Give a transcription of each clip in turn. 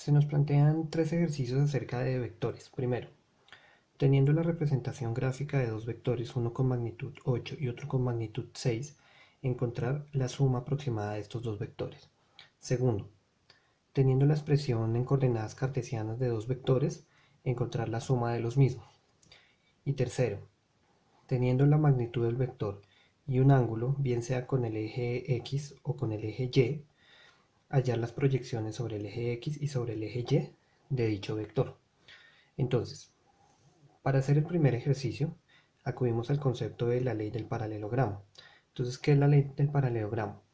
Se nos plantean tres ejercicios acerca de vectores. Primero, teniendo la representación gráfica de dos vectores, uno con magnitud 8 y otro con magnitud 6, encontrar la suma aproximada de estos dos vectores. Segundo, teniendo la expresión en coordenadas cartesianas de dos vectores, encontrar la suma de los mismos. Y tercero, teniendo la magnitud del vector y un ángulo, bien sea con el eje X o con el eje Y, hallar las proyecciones sobre el eje X y sobre el eje Y de dicho vector. Entonces, para hacer el primer ejercicio, acudimos al concepto de la ley del paralelogramo. Entonces, ¿qué es la ley del paralelogramo?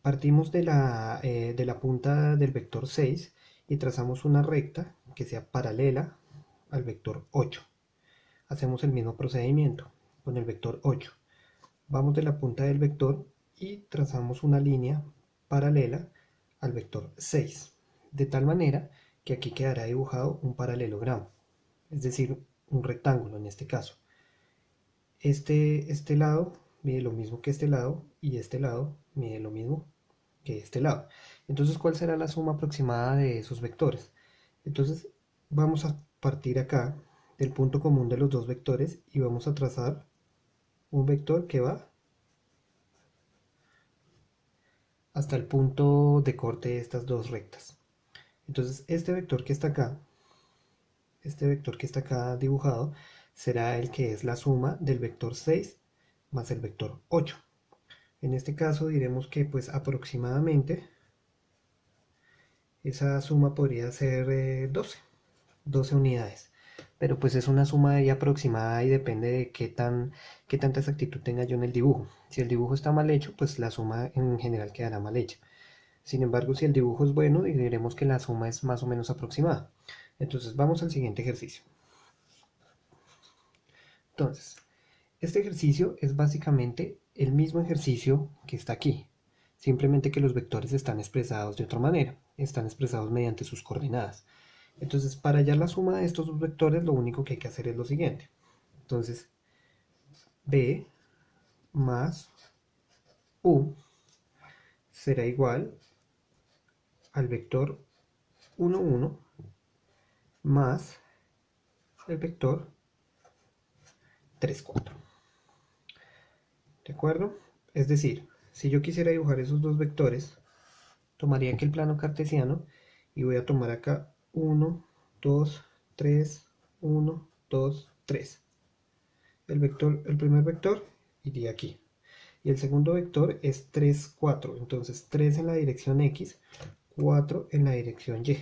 Partimos de la punta del vector 6 y trazamos una recta que sea paralela al vector 8. Hacemos el mismo procedimiento con el vector 8. Vamos de la punta del vector y trazamos una línea paralela al vector 6, de tal manera que aquí quedará dibujado un paralelogramo, es decir, un rectángulo en este caso. Este lado mide lo mismo que este lado y este lado mide lo mismo que este lado. Entonces, ¿cuál será la suma aproximada de esos vectores? Entonces, vamos a partir acá del punto común de los dos vectores y vamos a trazar un vector que va hasta el punto de corte de estas dos rectas. Entonces, este vector que está acá dibujado, será el que es la suma del vector 6 más el vector 8. En este caso diremos que pues aproximadamente esa suma podría ser 12 unidades. Pero pues es una suma ahí aproximada y depende de qué tanta exactitud tenga yo en el dibujo. Si el dibujo está mal hecho, pues la suma en general quedará mal hecha. Sin embargo, si el dibujo es bueno, diremos que la suma es más o menos aproximada. Entonces vamos al siguiente ejercicio. Entonces, este ejercicio es básicamente el mismo ejercicio que está aquí, simplemente que los vectores están expresados de otra manera, están expresados mediante sus coordenadas. Entonces, para hallar la suma de estos dos vectores, lo único que hay que hacer es lo siguiente. Entonces, B más U será igual al vector 1, 1 más el vector 3, 4. ¿De acuerdo? Es decir, si yo quisiera dibujar esos dos vectores, tomaría aquí el plano cartesiano y voy a tomar acá 1, 2, 3, 1, 2, 3. El primer vector iría aquí. Y el segundo vector es 3, 4. Entonces 3 en la dirección X, 4 en la dirección Y.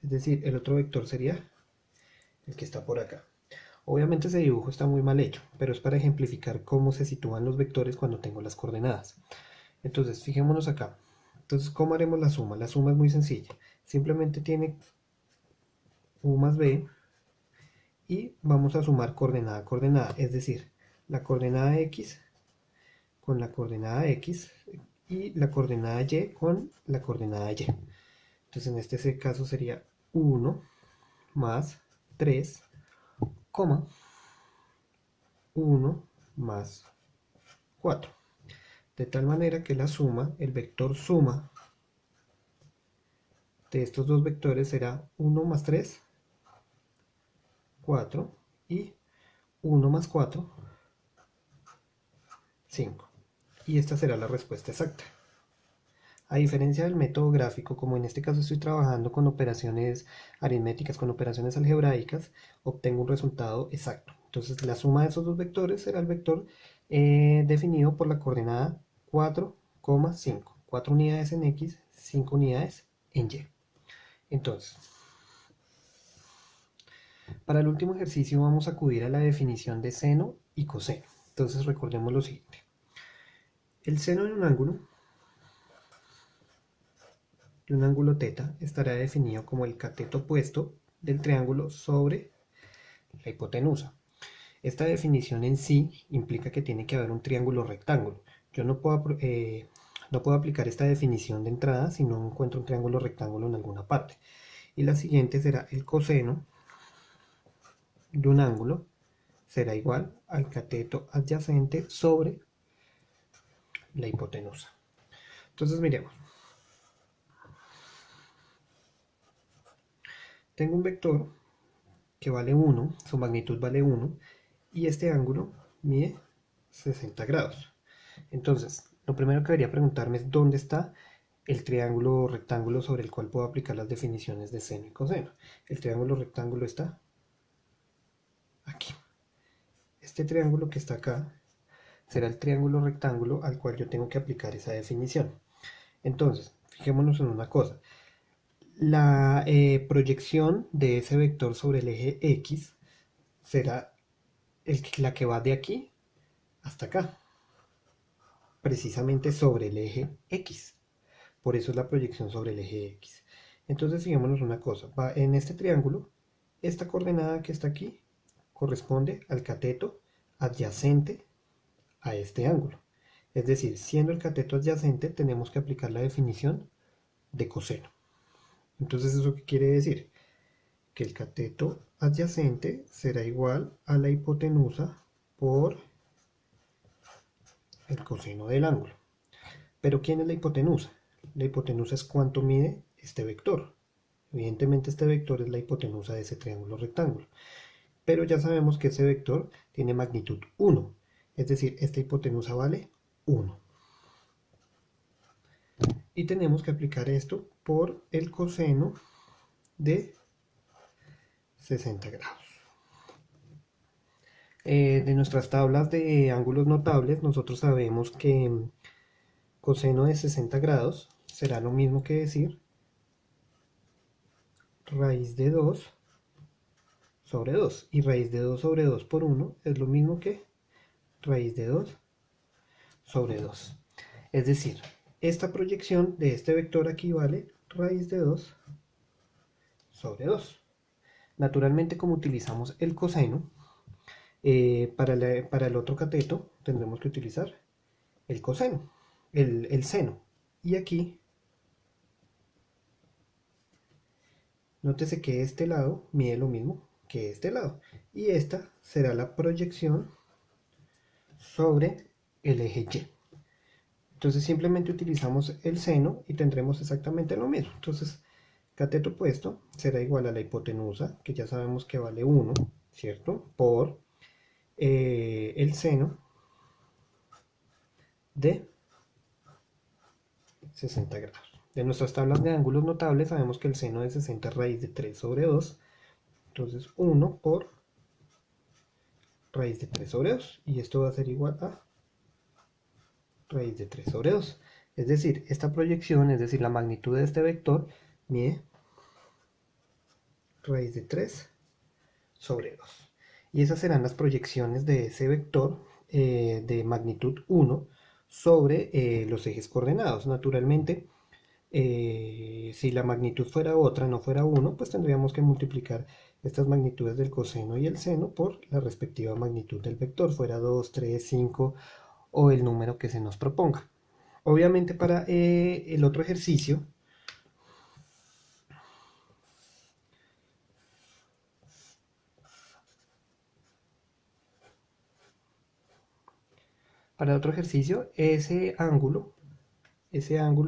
Es decir, el otro vector sería el que está por acá. Obviamente ese dibujo está muy mal hecho, pero es para ejemplificar cómo se sitúan los vectores cuando tengo las coordenadas. Entonces, fijémonos acá. Entonces, ¿cómo haremos la suma? La suma es muy sencilla. Simplemente tiene U más B y vamos a sumar coordenada a coordenada, es decir, la coordenada X con la coordenada X y la coordenada Y con la coordenada Y. Entonces, en este caso sería 1 más 3, 1 más 4. De tal manera que la suma, el vector suma de estos dos vectores será 1 más 3, 4, y 1 más 4, 5. Y esta será la respuesta exacta. A diferencia del método gráfico, como en este caso estoy trabajando con operaciones aritméticas, con operaciones algebraicas, obtengo un resultado exacto. Entonces la suma de esos dos vectores será el vector definido por la coordenada 4, 5. 4 unidades en X, 5 unidades en Y. Entonces, para el último ejercicio vamos a acudir a la definición de seno y coseno. Entonces recordemos lo siguiente. El seno de un ángulo θ estará definido como el cateto opuesto del triángulo sobre la hipotenusa. Esta definición en sí implica que tiene que haber un triángulo rectángulo. Yo no puedo aplicar esta definición de entrada si no encuentro un triángulo rectángulo en alguna parte. Y la siguiente será el coseno de un ángulo será igual al cateto adyacente sobre la hipotenusa. Entonces miremos. Tengo un vector que vale 1, su magnitud vale 1, y este ángulo mide 60 grados. Entonces, lo primero que debería preguntarme es dónde está el triángulo rectángulo sobre el cual puedo aplicar las definiciones de seno y coseno. El triángulo rectángulo está aquí. Este triángulo que está acá será el triángulo rectángulo al cual yo tengo que aplicar esa definición. Entonces, fijémonos en una cosa. La proyección de ese vector sobre el eje X será la que va de aquí hasta acá, precisamente sobre el eje X. Por eso es la proyección sobre el eje X. Entonces, fijémonos una cosa. En este triángulo, esta coordenada que está aquí corresponde al cateto adyacente a este ángulo. Es decir, siendo el cateto adyacente, tenemos que aplicar la definición de coseno. Entonces, ¿eso qué quiere decir? Que el cateto adyacente será igual a la hipotenusa por el coseno del ángulo. ¿Pero quién es la hipotenusa? La hipotenusa es cuánto mide este vector. Evidentemente este vector es la hipotenusa de ese triángulo rectángulo. Pero ya sabemos que ese vector tiene magnitud 1. Es decir, esta hipotenusa vale 1. Y tenemos que aplicar esto por el coseno de 60 grados. De nuestras tablas de ángulos notables, nosotros sabemos que coseno de 60 grados será lo mismo que decir raíz de 2 sobre 2. Y raíz de 2 sobre 2 por 1 es lo mismo que raíz de 2 sobre 2. Es decir, esta proyección de este vector aquí vale raíz de 2 sobre 2. Naturalmente, como utilizamos el coseno, para el otro cateto tendremos que utilizar el coseno, el seno. Y aquí, nótese que este lado mide lo mismo que este lado. Y esta será la proyección sobre el eje Y. Entonces simplemente utilizamos el seno y tendremos exactamente lo mismo. Entonces, cateto opuesto será igual a la hipotenusa, que ya sabemos que vale 1, ¿cierto? Por el seno de 60 grados. De nuestras tablas de ángulos notables sabemos que el seno de 60 es raíz de 3 sobre 2. Entonces 1 por raíz de 3 sobre 2. Y esto va a ser igual a raíz de 3 sobre 2. Es decir, esta proyección, es decir, la magnitud de este vector, mide raíz de 3 sobre 2. Y esas serán las proyecciones de ese vector de magnitud 1 sobre los ejes coordenados. Naturalmente, si la magnitud fuera otra, no fuera 1, pues tendríamos que multiplicar estas magnitudes del coseno y el seno por la respectiva magnitud del vector, fuera 2, 3, 5 o el número que se nos proponga. Obviamente para el otro ejercicio, ese ángulo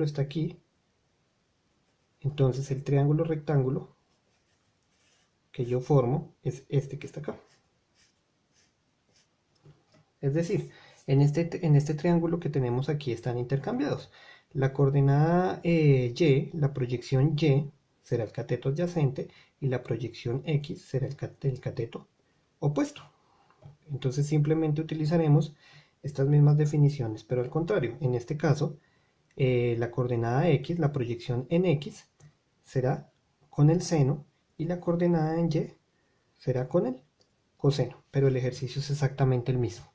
está aquí. Entonces el triángulo rectángulo que yo formo es este que está acá. Es decir, en este triángulo que tenemos aquí están intercambiados. La coordenada Y, la proyección Y, será el cateto adyacente y la proyección X será el cateto opuesto. Entonces simplemente utilizaremos estas mismas definiciones, pero al contrario. En este caso, la coordenada X, la proyección en X, será con el seno y la coordenada en Y será con el coseno, pero el ejercicio es exactamente el mismo.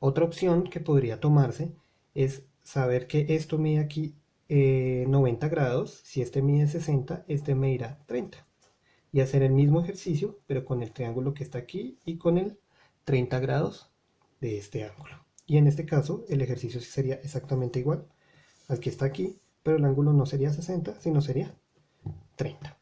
Otra opción que podría tomarse es saber que esto mide aquí 90 grados, si este mide 60, este medirá 30. Y hacer el mismo ejercicio, pero con el triángulo que está aquí y con el 30 grados de este ángulo. Y en este caso, el ejercicio sería exactamente igual al que está aquí, pero el ángulo no sería 60, sino sería 30.